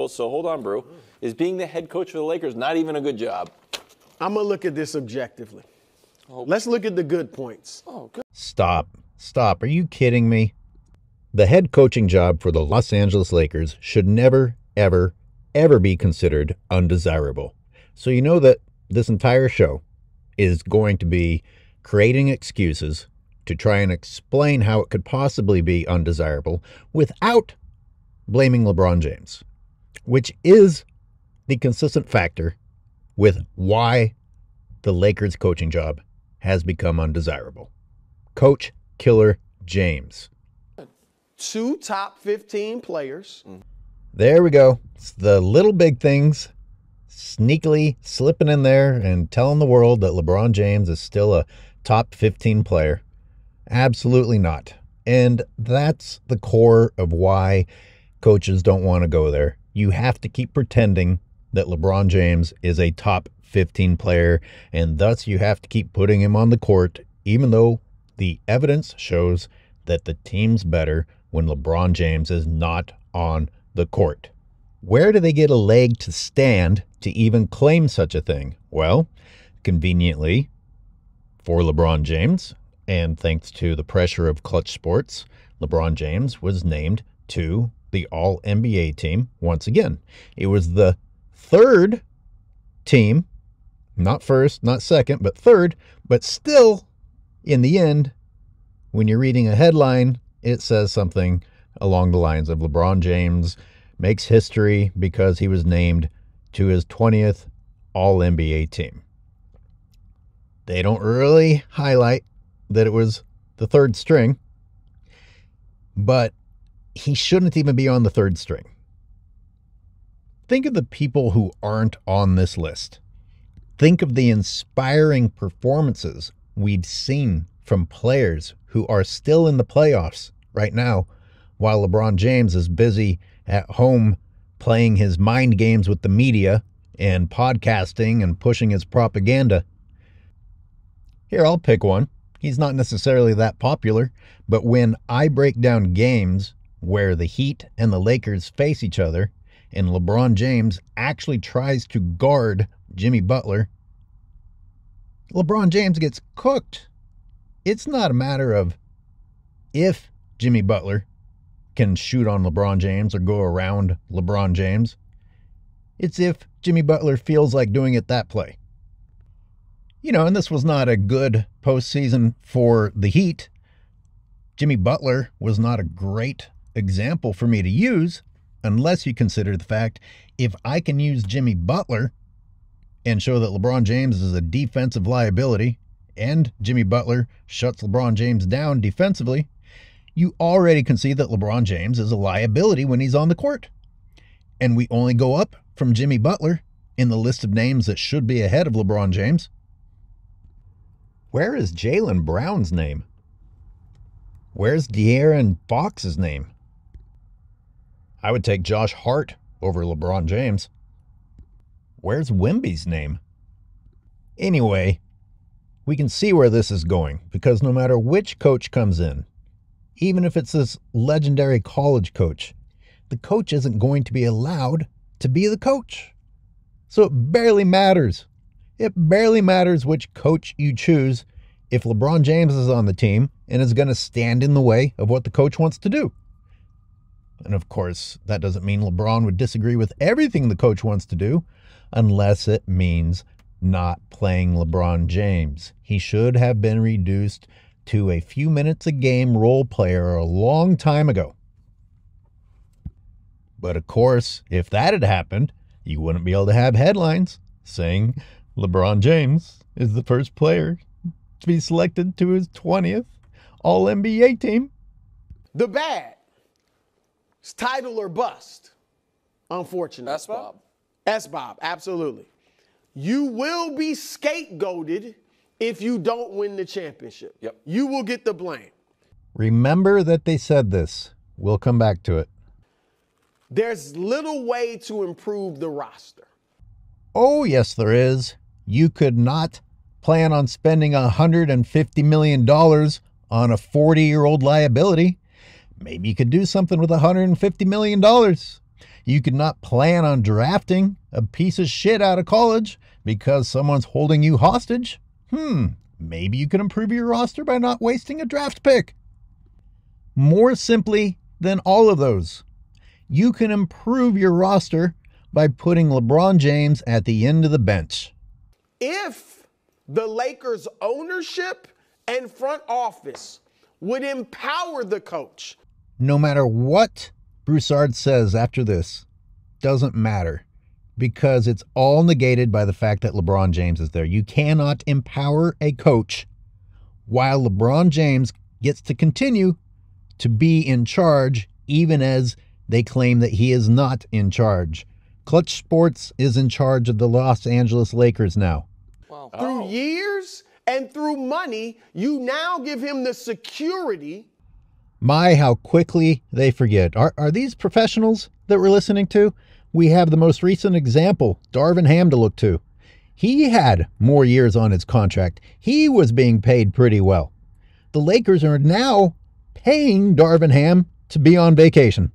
so hold on, Brew. Is being the head coach for the Lakers not even a good job? I'm going to look at this objectively. Let's look at the good points. Oh, good. Stop. Are you kidding me? The head coaching job for the Los Angeles Lakers should never, ever, ever be considered undesirable. So you know that this entire show is going to be creating excuses to try and explain how it could possibly be undesirable without blaming LeBron James, which is the consistent factor with why the Lakers coaching job has become undesirable. Coach Killer James. 2 top 15 players. There we go. It's the little big things sneakily slipping in there and telling the world that LeBron James is still a top 15 player. Absolutely not. And that's the core of why coaches don't want to go there. You have to keep pretending that LeBron James is a top 15 player, and thus you have to keep putting him on the court, even though the evidence shows that the team's better when LeBron James is not on the court. Where do they get a leg to stand to even claim such a thing? Well, conveniently for LeBron James, and thanks to the pressure of Clutch Sports, LeBron James was named to the All-NBA team once again. It was the third team, not first, not second, but third, but still, in the end, when you're reading a headline, it says something along the lines of LeBron James makes history because he was named to his 20th All-NBA team. They don't really highlight that it was the third string, but he shouldn't even be on the third string. Think of the people who aren't on this list. Think of the inspiring performances we've seen from players who are still in the playoffs right now, while LeBron James is busy at home playing his mind games with the media and podcasting and pushing his propaganda. Here, I'll pick one. He's not necessarily that popular, but when I break down games where the Heat and the Lakers face each other and LeBron James actually tries to guard Jimmy Butler, LeBron James gets cooked. It's not a matter of if Jimmy Butler can shoot on LeBron James or go around LeBron James. It's if Jimmy Butler feels like doing it that play. You know, and this was not a good postseason for the Heat. Jimmy Butler was not a great example for me to use unless you consider the fact if I can use Jimmy Butler and show that LeBron James is a defensive liability and Jimmy Butler shuts LeBron James down defensively, you already can see that LeBron James is a liability when he's on the court. And we only go up from Jimmy Butler in the list of names that should be ahead of LeBron James. Where is Jaylen Brown's name? Where's De'Aaron Fox's name? I would take Josh Hart over LeBron James. Where's Wemby's name? Anyway, we can see where this is going, because no matter which coach comes in, even if it's this legendary college coach, the coach isn't going to be allowed to be the coach. So it barely matters. It barely matters which coach you choose if LeBron James is on the team and is going to stand in the way of what the coach wants to do. And of course, that doesn't mean LeBron would disagree with everything the coach wants to do, unless it means not playing LeBron James. He should have been reduced to a few minutes a game role player a long time ago. But of course, if that had happened, you wouldn't be able to have headlines saying LeBron James is the first player to be selected to his 20th All-NBA team. The bad. It's title or bust, unfortunately. That's Bob. S-Bob, absolutely. You will be scapegoated if you don't win the championship. Yep. You will get the blame. Remember that they said this. We'll come back to it. There's little way to improve the roster. Oh, yes, there is. You could not plan on spending $150 million on a 40-year-old liability. Maybe you could do something with $150 million. You could not plan on drafting a piece of shit out of college because someone's holding you hostage. Maybe you can improve your roster by not wasting a draft pick. More simply than all of those, you can improve your roster by putting LeBron James at the end of the bench. If the Lakers ownership and front office would empower the coach. No matter what Broussard says after this, doesn't matter, because it's all negated by the fact that LeBron James is there. You cannot empower a coach while LeBron James gets to continue to be in charge, even as they claim that he is not in charge. Clutch Sports is in charge of the Los Angeles Lakers now. Wow. Through years and through money, you now give him the security. My, how quickly they forget. Are these professionals that we're listening to? We have the most recent example, Darvin Ham, to look to. He had more years on his contract. He was being paid pretty well. The Lakers are now paying Darvin Ham to be on vacation.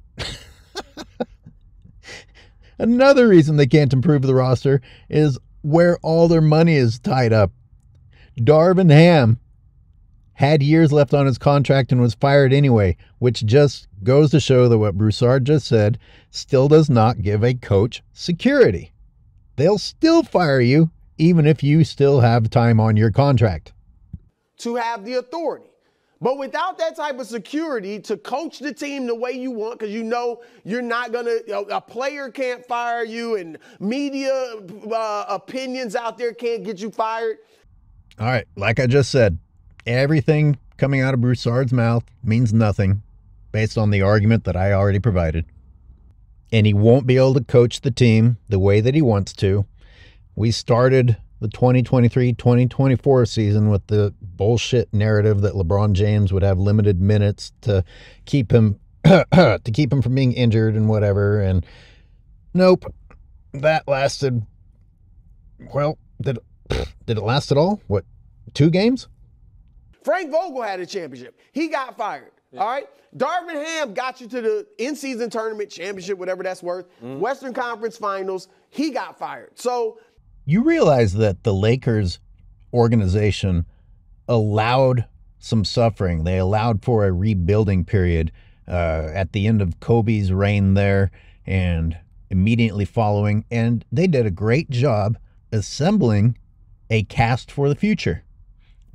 Another reason they can't improve the roster is where all their money is tied up. Darvin Ham had years left on his contract and was fired anyway, which just goes to show that what Broussard just said still does not give a coach security. They'll still fire you even if you still have time on your contract. To have the authority. But without that type of security to coach the team the way you want, because you know you're not going to, a player can't fire you and media opinions out there can't get you fired. All right, like I just said, everything coming out of Broussard's mouth means nothing based on the argument that I already provided. And he won't be able to coach the team the way that he wants to. We started the 2023-2024 season with the bullshit narrative that LeBron James would have limited minutes to keep him from being injured and whatever. And nope, that lasted, well, did it last at all? What, 2 games? Frank Vogel had a championship. He got fired. Yeah. All right. Darvin Ham got you to the in-season tournament championship, whatever that's worth. Western Conference Finals. He got fired. So you realize that the Lakers organization allowed some suffering. They allowed for a rebuilding period at the end of Kobe's reign there and immediately following. And they did a great job assembling a cast for the future.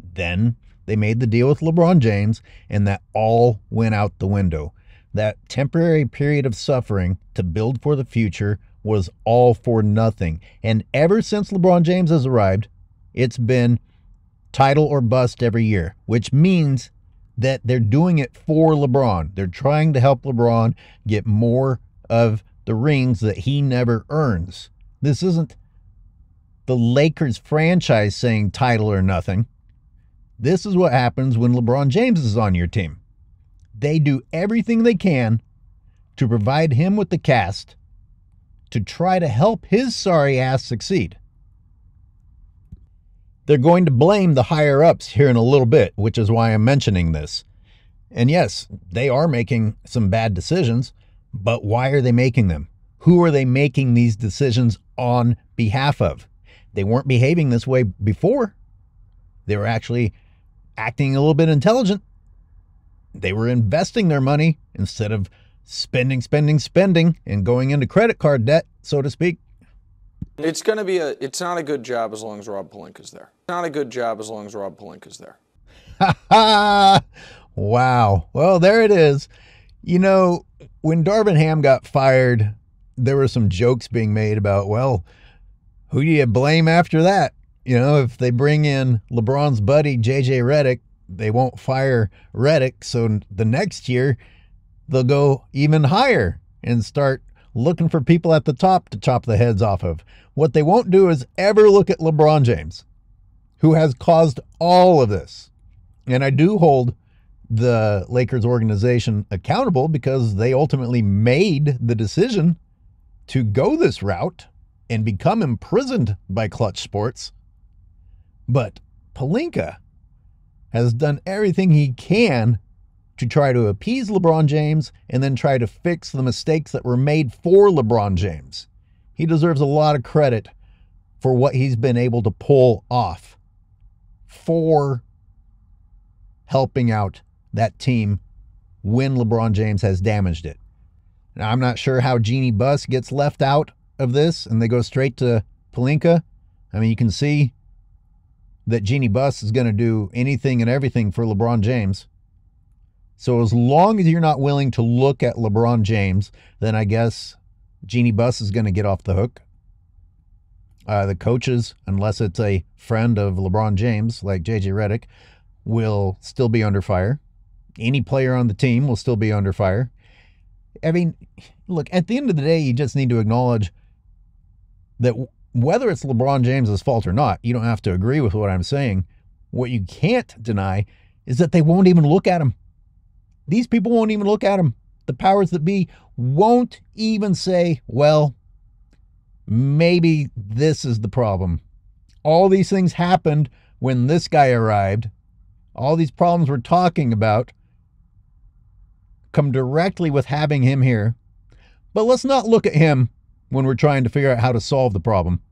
Then they made the deal with LeBron James, and that all went out the window. That temporary period of suffering to build for the future was all for nothing. And ever since LeBron James has arrived, it's been title or bust every year, which means that they're doing it for LeBron. They're trying to help LeBron get more of the rings that he never earns. This isn't the Lakers franchise saying title or nothing. This is what happens when LeBron James is on your team. They do everything they can to provide him with the cast to try to help his sorry ass succeed. They're going to blame the higher-ups here in a little bit, which is why I'm mentioning this. And yes, they are making some bad decisions, but why are they making them? Who are they making these decisions on behalf of? They weren't behaving this way before. They were actually acting a little bit intelligent. They were investing their money instead of spending, and going into credit card debt, so to speak. It's not a good job as long as Rob Pelinka's there. Not a good job as long as Rob Pelinka's there. Ha ha! Wow. Well, there it is. You know, when Darvin Ham got fired, there were some jokes being made about, well, who do you blame after that? You know, if they bring in LeBron's buddy, JJ Reddick, they won't fire Reddick. So the next year, they'll go even higher and start looking for people at the top to chop the heads off of. What they won't do is ever look at LeBron James, who has caused all of this. And I do hold the Lakers organization accountable because they ultimately made the decision to go this route and become imprisoned by Clutch Sports. But Pelinka has done everything he can to try to appease LeBron James and then try to fix the mistakes that were made for LeBron James. He deserves a lot of credit for what he's been able to pull off for helping out that team when LeBron James has damaged it. Now, I'm not sure how Jeanie Buss gets left out of this and they go straight to Pelinka. I mean, you can see that Jeanie Buss is going to do anything and everything for LeBron James. So as long as you're not willing to look at LeBron James, then I guess Jeanie Buss is going to get off the hook. The coaches, unless it's a friend of LeBron James like JJ Reddick, will still be under fire. Any player on the team will still be under fire. I mean, look, at the end of the day, you just need to acknowledge that whether it's LeBron James's fault or not, you don't have to agree with what I'm saying. What you can't deny is that they won't even look at him. These people won't even look at him. The powers that be won't even say, well, maybe this is the problem. All these things happened when this guy arrived. All these problems we're talking about come directly with having him here. But let's not look at him when we're trying to figure out how to solve the problem.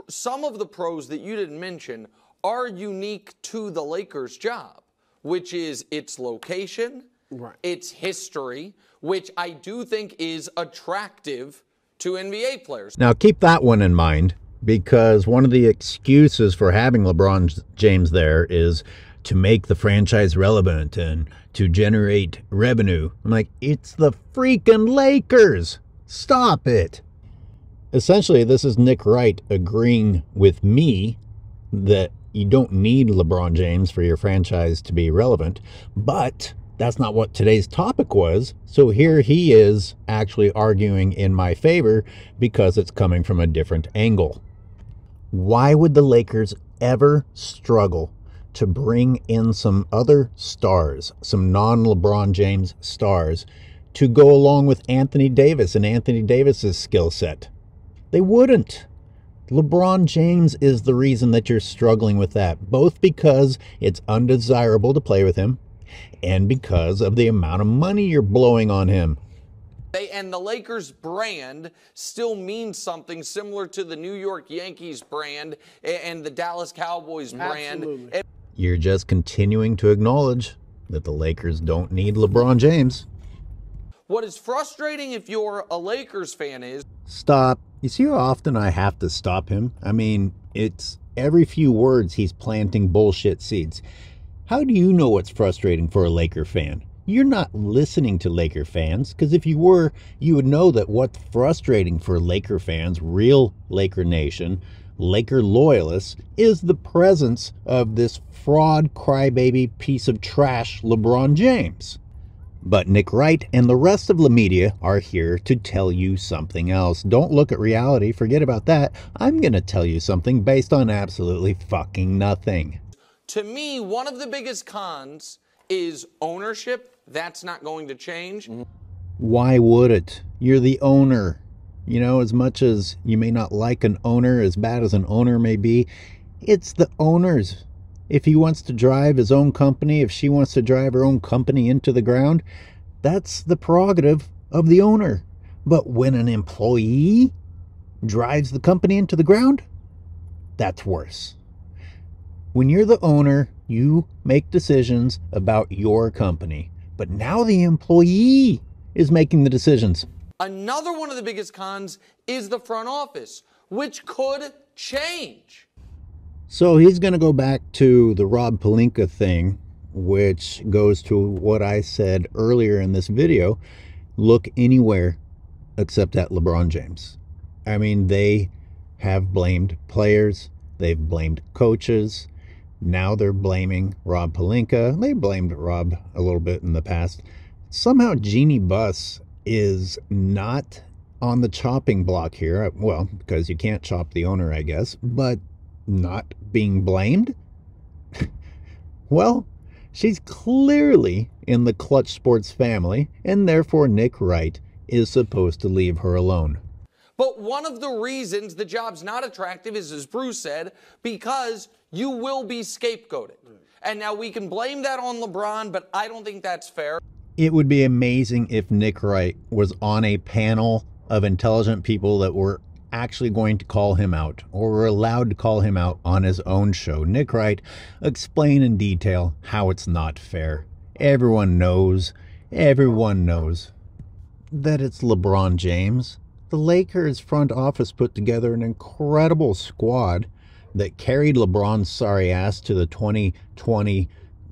Some of the pros that you didn't mention are unique to the Lakers' job, which is its location, right, its history, which I do think is attractive to NBA players. Now, keep that one in mind, because one of the excuses for having LeBron James there is to make the franchise relevant and to generate revenue. I'm like, it's the freaking Lakers. Stop it. Essentially, this is Nick Wright agreeing with me that you don't need LeBron James for your franchise to be relevant, but that's not what today's topic was. So here he is actually arguing in my favor because it's coming from a different angle. Why would the Lakers ever struggle to bring in some other stars, some non-LeBron James stars, to go along with Anthony Davis and Anthony Davis's skill set? They wouldn't. LeBron James is the reason that you're struggling with that, both because it's undesirable to play with him and because of the amount of money you're blowing on him. And the Lakers brand still means something similar to the New York Yankees brand and the Dallas Cowboys brand. Absolutely. You're just continuing to acknowledge that the Lakers don't need LeBron James. What is frustrating if you're a Lakers fan is... Stop. You see how often I have to stop him? I mean, it's every few words he's planting bullshit seeds. How do you know what's frustrating for a Laker fan? You're not listening to Laker fans, because if you were, you would know that what's frustrating for Laker fans, real Laker Nation, Laker loyalists, is the presence of this fraud crybaby piece of trash LeBron James. But Nick Wright and the rest of the media are here to tell you something else. Don't look at reality. Forget about that. I'm going to tell you something based on absolutely fucking nothing. To me, one of the biggest cons is ownership. That's not going to change. Why would it? You're the owner. You know, as much as you may not like an owner, as bad as an owner may be, it's the owner's. If he wants to drive his own company, if she wants to drive her own company into the ground, that's the prerogative of the owner. But when an employee drives the company into the ground, that's worse. When you're the owner, you make decisions about your company. But now the employee is making the decisions. Another one of the biggest cons is the front office, which could change. So he's going to go back to the Rob Pelinka thing, which goes to what I said earlier in this video. Look anywhere except at LeBron James. I mean, they have blamed players. They've blamed coaches. Now they're blaming Rob Pelinka. They blamed Rob a little bit in the past. Somehow Jeanie Buss is not on the chopping block here. Well, because you can't chop the owner, I guess. But not being blamed? Well, she's clearly in the Clutch Sports family, and therefore Nick Wright is supposed to leave her alone. But one of the reasons the job's not attractive is, as Bruce said, because you will be scapegoated. And now we can blame that on LeBron, but I don't think that's fair. It would be amazing if Nick Wright was on a panel of intelligent people that were actually going to call him out, or were allowed to call him out on his own show. Nick Wright, explain in detail how it's not fair. Everyone knows that it's LeBron James. The Lakers front office put together an incredible squad that carried LeBron's sorry ass to the 2020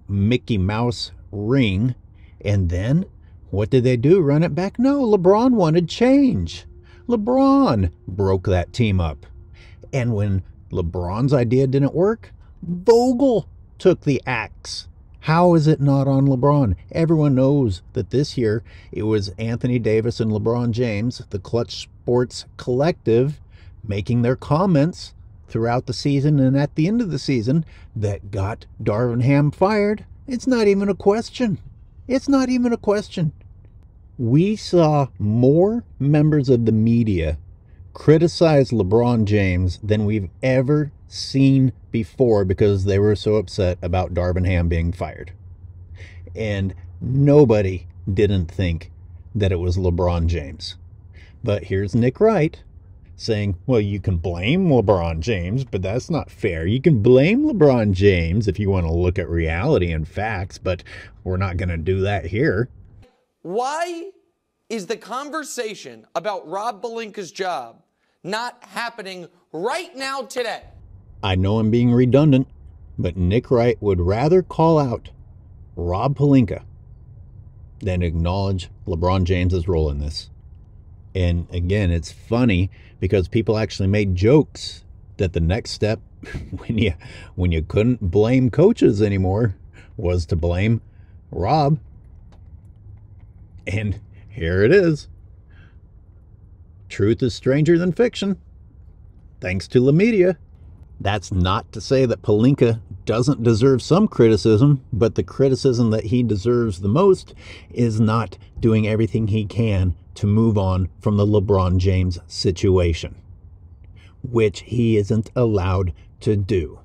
Mickey Mouse ring. And then, what did they do? Run it back? No, LeBron wanted change. LeBron broke that team up. And when LeBron's idea didn't work, Vogel took the axe. How is it not on LeBron? Everyone knows that this year it was Anthony Davis and LeBron James, the Clutch Sports Collective, making their comments throughout the season and at the end of the season that got Darvin Ham fired. It's not even a question. It's not even a question. We saw more members of the media criticize LeBron James than we've ever seen before because they were so upset about Darvin Ham being fired. And nobody didn't think that it was LeBron James. But here's Nick Wright saying, well, you can blame LeBron James, but that's not fair. You can blame LeBron James if you want to look at reality and facts, but we're not going to do that here. Why is the conversation about Rob Pelinka's job not happening right now today? I know I'm being redundant, but Nick Wright would rather call out Rob Pelinka than acknowledge LeBron James's role in this. And again, it's funny because people actually made jokes that the next step when you couldn't blame coaches anymore was to blame Rob. And here it is. Truth is stranger than fiction, thanks to the media. That's not to say that Pelinka doesn't deserve some criticism, but the criticism that he deserves the most is not doing everything he can to move on from the LeBron James situation, which he isn't allowed to do.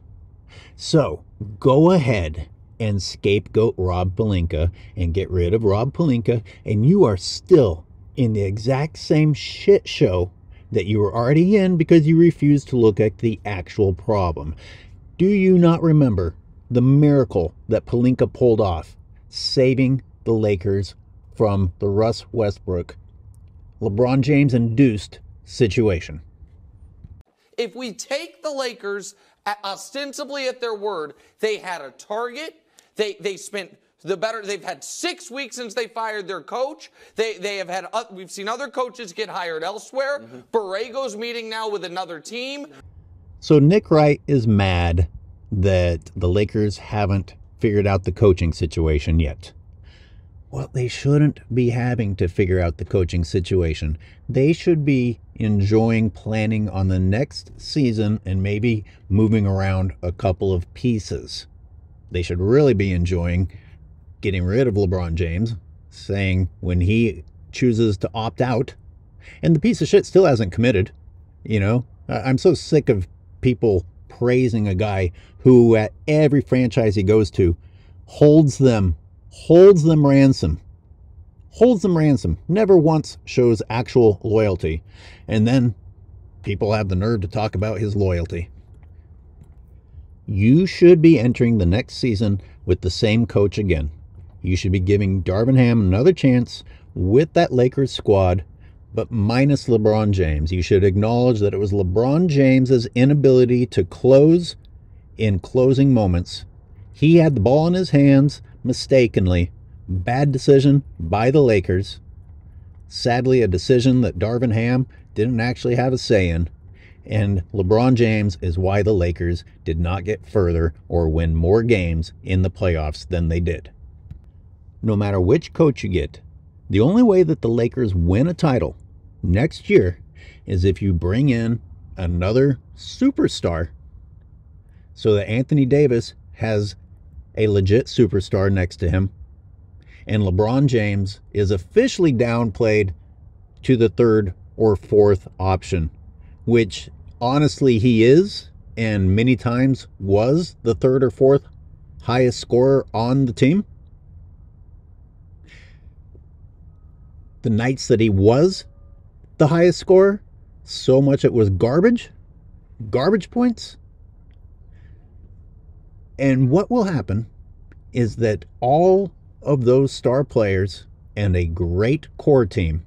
So go ahead and scapegoat Rob Pelinka and get rid of Rob Pelinka, and you are still in the exact same shit show that you were already in because you refused to look at the actual problem. Do you not remember the miracle that Pelinka pulled off, saving the Lakers from the Russ Westbrook, LeBron James induced situation? If we take the Lakers ostensibly at their word, they had a target. They spent they've had 6 weeks since they fired their coach. They have had, we've seen other coaches get hired elsewhere. Borrego's meeting now with another team. So Nick Wright is mad that the Lakers haven't figured out the coaching situation yet. Well, they shouldn't be having to figure out the coaching situation. They should be enjoying planning on the next season and maybe moving around a couple of pieces. They should really be enjoying getting rid of LeBron James, saying when he chooses to opt out, and the piece of shit still hasn't committed. You know, I'm so sick of people praising a guy who at every franchise he goes to holds them ransom, never once shows actual loyalty, and then people have the nerve to talk about his loyalty. You should be entering the next season with the same coach again. You should be giving Darvin Ham another chance with that Lakers squad, but minus LeBron James. You should acknowledge that it was LeBron James's inability to close in closing moments. He had the ball in his hands mistakenly. Bad decision by the Lakers. Sadly, a decision that Darvin Ham didn't actually have a say in. And LeBron James is why the Lakers did not get further or win more games in the playoffs than they did. No matter which coach you get, the only way that the Lakers win a title next year is if you bring in another superstar so that Anthony Davis has a legit superstar next to him, and LeBron James is officially downplayed to the third or fourth option, which honestly he is, and many times was the third or fourth highest scorer on the team. The nights that he was the highest scorer, so much it was garbage points. And what will happen is that all of those star players and a great core team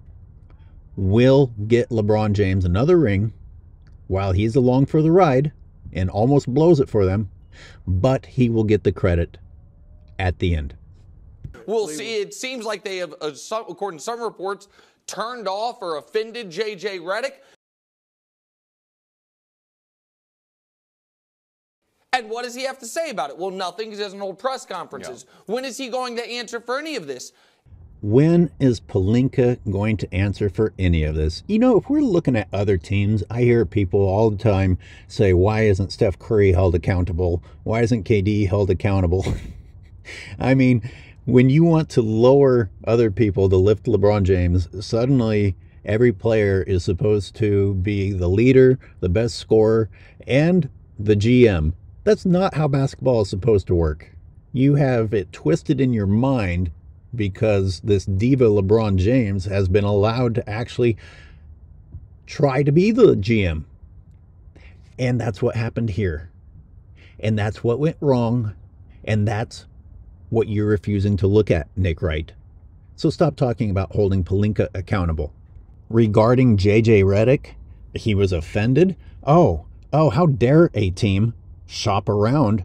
will get LeBron James another ring while he's along for the ride and almost blows it for them, but he will get the credit at the end. We'll see. It seems like they have, according to some reports, turned off or offended J.J. Reddick. And what does he have to say about it? Well, nothing, because he doesn't hold press conferences. Yeah. When is he going to answer for any of this? When is Pelinka going to answer for any of this? You know, if we're looking at other teams, I hear people all the time say, why isn't Steph Curry held accountable? Why isn't KD held accountable? I mean, when you want to lower other people to lift LeBron James, suddenly every player is supposed to be the leader, the best scorer, and the GM. That's not how basketball is supposed to work. You have it twisted in your mind because this diva LeBron James has been allowed to actually try to be the GM. And that's what happened here. And that's what went wrong. And that's what you're refusing to look at, Nick Wright. So stop talking about holding Pelinka accountable. Regarding J.J. Reddick, he was offended. Oh, how dare a team shop around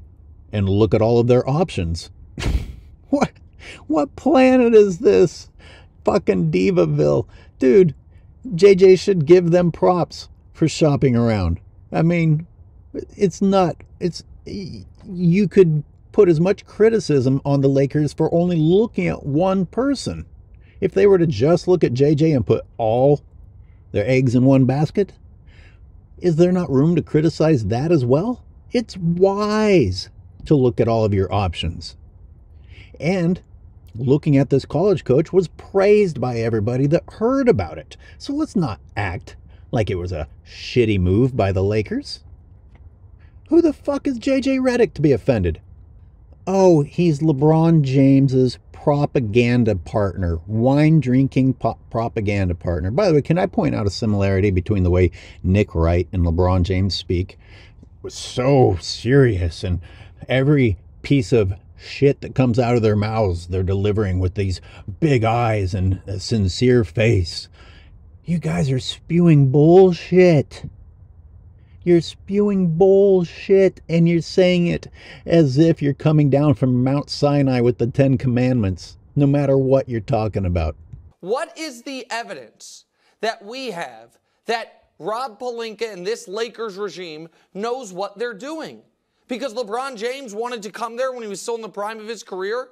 and look at all of their options. What planet is this? Fucking Divaville. Dude, JJ should give them props for shopping around. I mean, you could put as much criticism on the Lakers for only looking at one person. If they were to just look at JJ and put all their eggs in one basket, is there not room to criticize that as well? It's wise to look at all of your options. And looking at this college coach was praised by everybody that heard about it. So let's not act like it was a shitty move by the Lakers. Who the fuck is JJ Reddick to be offended? Oh, he's LeBron James's propaganda partner, wine-drinking propaganda partner. By the way, can I point out a similarity between the way Nick Wright and LeBron James speak? It was so serious, and every piece of shit that comes out of their mouths, they're delivering with these big eyes and a sincere face. You guys are spewing bullshit. You're spewing bullshit, and you're saying it as if you're coming down from Mount Sinai with the 10 Commandments, no matter what you're talking about. What is the evidence that we have that Rob Pelinka and this Lakers regime knows what they're doing? Because LeBron James wanted to come there when he was still in the prime of his career?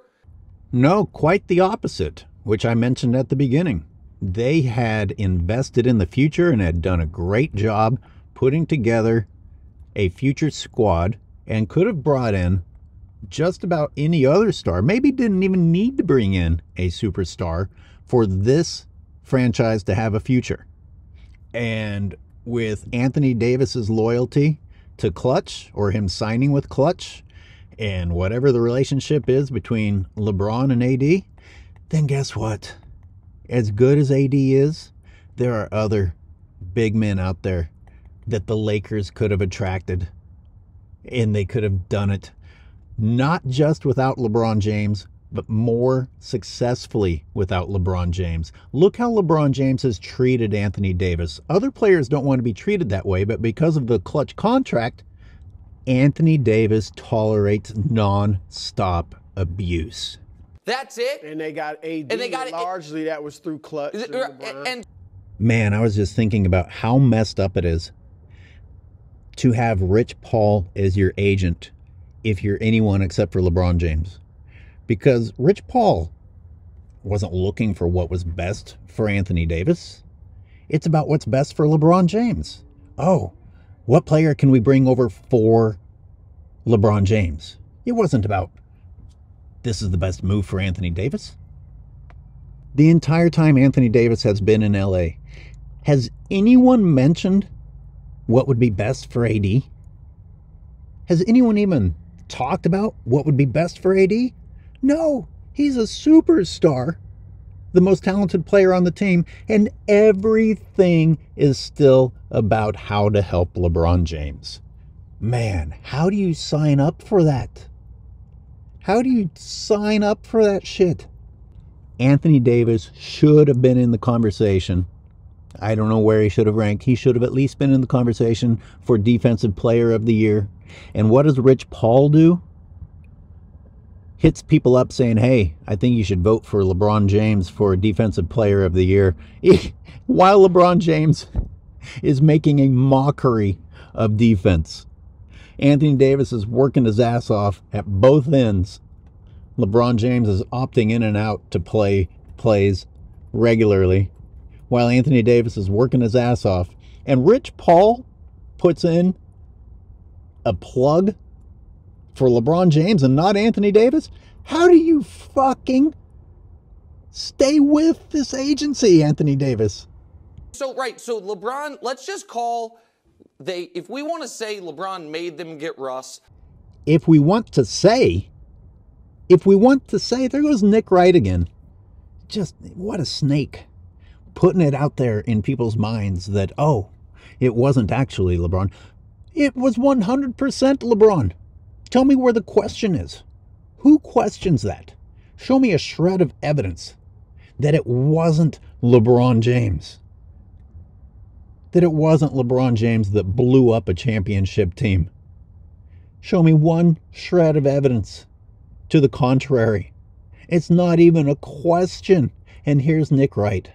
No, quite the opposite, which I mentioned at the beginning. They had invested in the future and had done a great job putting together a future squad and could have brought in just about any other star. Maybe didn't even need to bring in a superstar for this franchise to have a future. And with Anthony Davis's loyalty to Clutch, or him signing with Clutch, and whatever the relationship is between LeBron and AD, then guess what? As good as AD is, there are other big men out there that the Lakers could have attracted, and they could have done it not just without LeBron James, but more successfully without LeBron James. Look how LeBron James has treated Anthony Davis. Other players don't want to be treated that way, but because of the Clutch contract, Anthony Davis tolerates non-stop abuse. That's it. And they got AD, and they got largely that was through Clutch. And man, I was just thinking about how messed up it is to have Rich Paul as your agent if you're anyone except for LeBron James. Because Rich Paul wasn't looking for what was best for Anthony Davis. It's about what's best for LeBron James. Oh, what player can we bring over for LeBron James? It wasn't about this is the best move for Anthony Davis. The entire time Anthony Davis has been in LA, Has anyone mentioned what would be best for AD? Has anyone even talked about what would be best for AD? No, he's a superstar, the most talented player on the team, and everything is still about how to help LeBron James. Man, how do you sign up for that? How do you sign up for that shit? Anthony Davis should have been in the conversation. I don't know where he should have ranked. He should have at least been in the conversation for Defensive Player of the Year. And what does Rich Paul do? Hits people up saying, hey, I think you should vote for LeBron James for Defensive Player of the Year. While LeBron James is making a mockery of defense. Anthony Davis is working his ass off at both ends. LeBron James is opting in and out to play plays regularly, while Anthony Davis is working his ass off. And Rich Paul puts in a plug for LeBron James and not Anthony Davis? How do you fucking stay with this agency, Anthony Davis? So, right, so LeBron, let's just call, if we want to say LeBron made them get Russ. If we want to say, there goes Nick Wright again. Just, what a snake. Putting it out there in people's minds that, oh, it wasn't actually LeBron. It was 100% LeBron. Tell me where the question is. Who questions that? Show me a shred of evidence that it wasn't LeBron James. That it wasn't LeBron James that blew up a championship team. Show me one shred of evidence to the contrary. It's not even a question. And here's Nick Wright,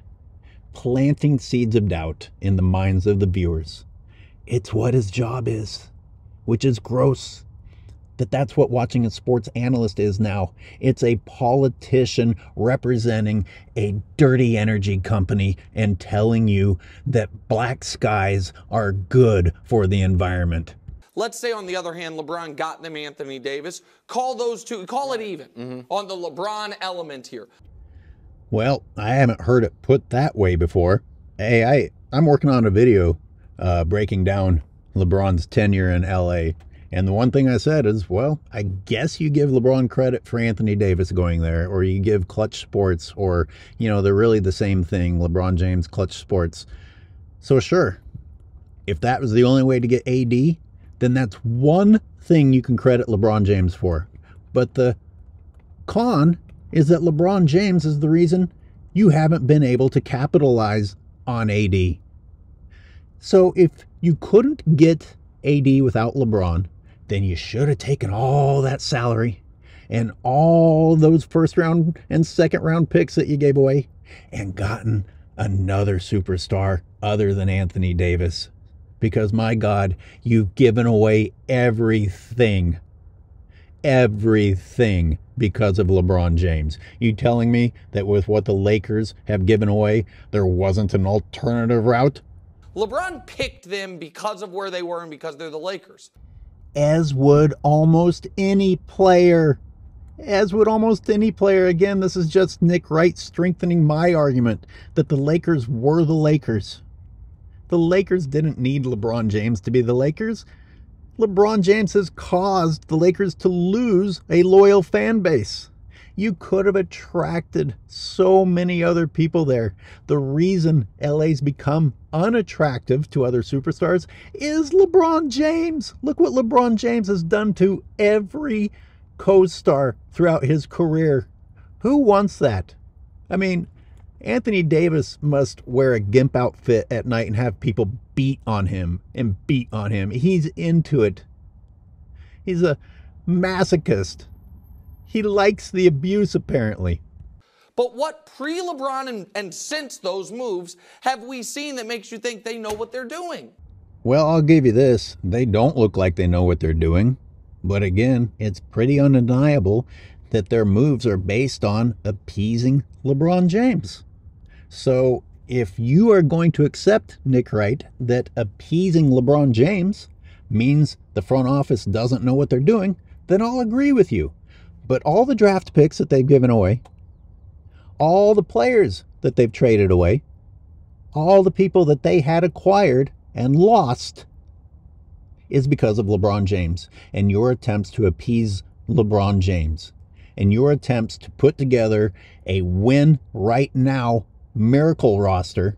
planting seeds of doubt in the minds of the viewers. It's what his job is, which is gross. That's what watching a sports analyst is now. It's a politician representing a dirty energy company and telling you that black skies are good for the environment. Let's say, on the other hand, LeBron got them Anthony Davis. Call those two, call it even on the LeBron element here. Well, I haven't heard it put that way before. Hey, I'm working on a video breaking down LeBron's tenure in LA. And the one thing I said is, well, I guess you give LeBron credit for Anthony Davis going there, or you give Clutch Sports, or, you know, they're really the same thing, LeBron James, Clutch Sports. So sure, if that was the only way to get AD, then that's one thing you can credit LeBron James for. But the con is that LeBron James is the reason you haven't been able to capitalize on AD. So if you couldn't get AD without LeBron, then you should have taken all that salary and all those first round and second round picks that you gave away and gotten another superstar other than Anthony Davis. Because, my God, you've given away everything because of LeBron James. You telling me that with what the Lakers have given away, there wasn't an alternative route? LeBron picked them because of where they were and because they're the Lakers. As would almost any player. As would almost any player. Again, this is just Nick Wright strengthening my argument that the Lakers were the Lakers. The Lakers didn't need LeBron James to be the Lakers. LeBron James has caused the Lakers to lose a loyal fan base. You could have attracted so many other people there. The reason LA's become unattractive to other superstars is LeBron James. Look what LeBron James has done to every co-star throughout his career. Who wants that? I mean, Anthony Davis must wear a gimp outfit at night and have people beat on him. He's into it. He's a masochist. He likes the abuse, apparently. But what pre-LeBron and since those moves have we seen that makes you think they know what they're doing? Well, I'll give you this. They don't look like they know what they're doing. But again, it's pretty undeniable that their moves are based on appeasing LeBron James. So if you are going to accept, Nick Wright, that appeasing LeBron James means the front office doesn't know what they're doing, then I'll agree with you. But all the draft picks that they've given away, all the players that they've traded away, all the people that they had acquired and lost is because of LeBron James and your attempts to appease LeBron James and your attempts to put together a win right now miracle roster,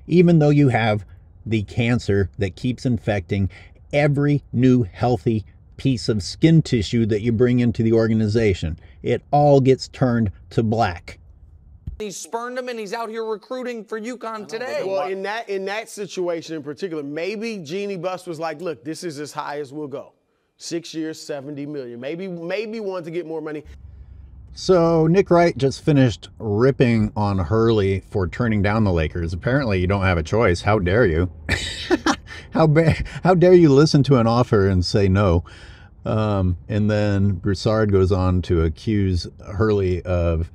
even though you have the cancer that keeps infecting every new healthy piece of skin tissue that you bring into the organization. It all gets turned to black. He spurned him, and he's out here recruiting for UConn today. Well, in that situation in particular, maybe Jeanie Buss was like, look, this is as high as we'll go. 6 years, $70 million. Maybe wanted to get more money. So Nick Wright just finished ripping on Hurley for turning down the Lakers. Apparently you don't have a choice. How dare you? How dare you listen to an offer and say no? And then Broussard goes on to accuse Hurley of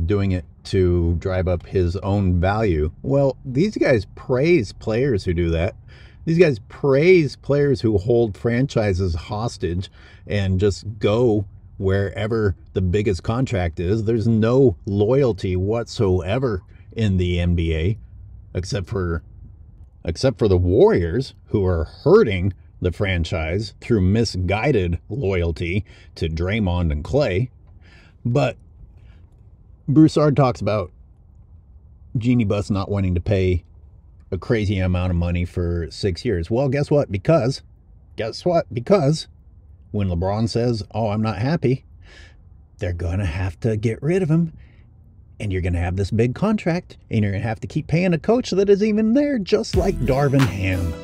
doing it to drive up his own value. Well, these guys praise players who do that. These guys praise players who hold franchises hostage and just go wherever the biggest contract is. There's no loyalty whatsoever in the NBA, except for the Warriors, who are hurting the franchise through misguided loyalty to Draymond and Clay. But Broussard talks about Jeanie Buss not wanting to pay a crazy amount of money for 6 years. Well, guess what? Because when LeBron says, oh, I'm not happy, they're going to have to get rid of him. And you're going to have this big contract. And you're going to have to keep paying a coach that isn't even there, just like Darvin Ham.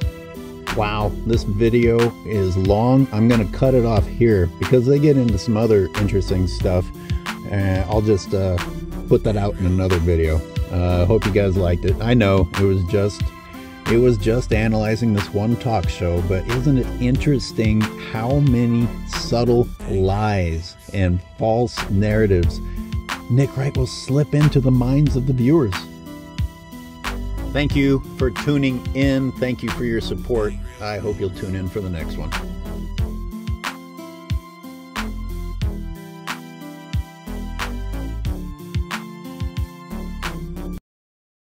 Wow, this video is long. I'm going to cut it off here because they get into some other interesting stuff. And I'll just put that out in another video. Hope you guys liked it. I know it was just analyzing this one talk show, but isn't it interesting how many subtle lies and false narratives Nick Wright will slip into the minds of the viewers? Thank you for tuning in. Thank you for your support. I hope you'll tune in for the next one.